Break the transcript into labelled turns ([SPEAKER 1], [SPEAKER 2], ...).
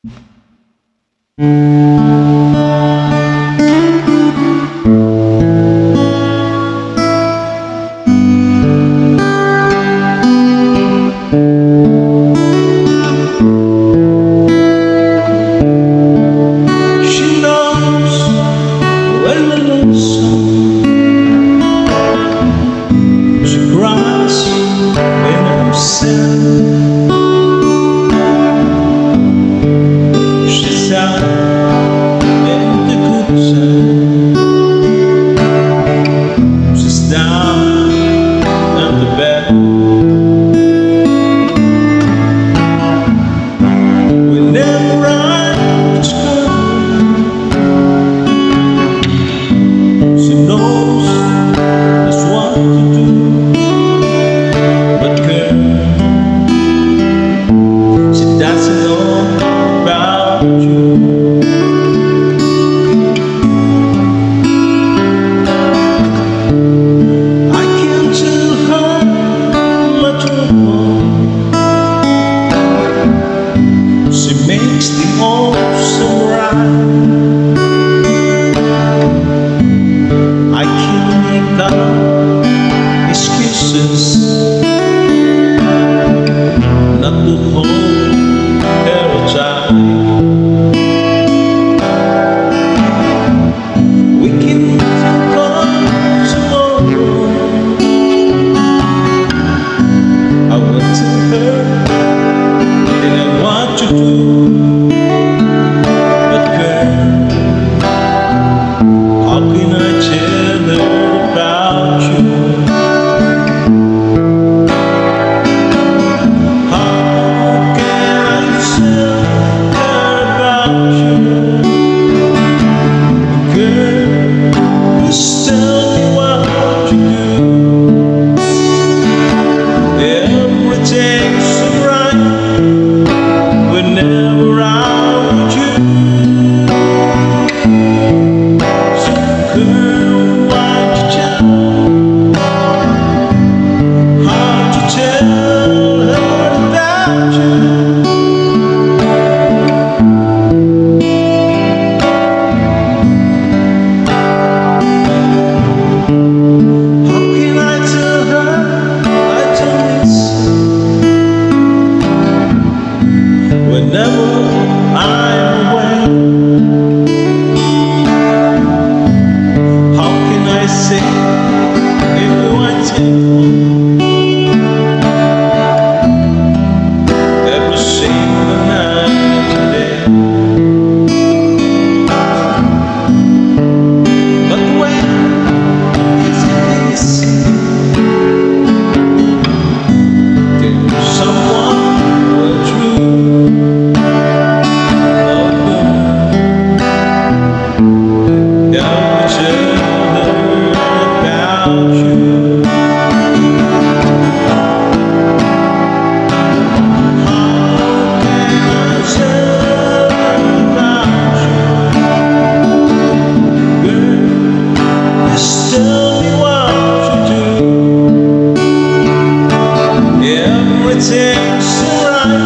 [SPEAKER 1] She knows when we're lonesome. She cries when I'm sad. She's out in the good side. She's down on the bed. Whenever I just go, she knows just what to do. But girl, she doesn't know about you. I can't tell her my trouble. She makes the ocean right. I can't make up excuses not to hold her tight. We can talk on tomorrow. I went to her, didn't want to do. But girl, how can I tell her about you? How can I tell her about you? Girl, just tell me what you do. Everything's alright whenever I'm with you. So girl, why'd you tell? How'd you tell her about you? How can I tell her I don't listen whenever I'm away? How can I say if you want to every single night today? But when is it easy to someone true? Oh, girl, don't tell her about you. How can I tell her about you? Girl, just tell me what you do. Everything's alright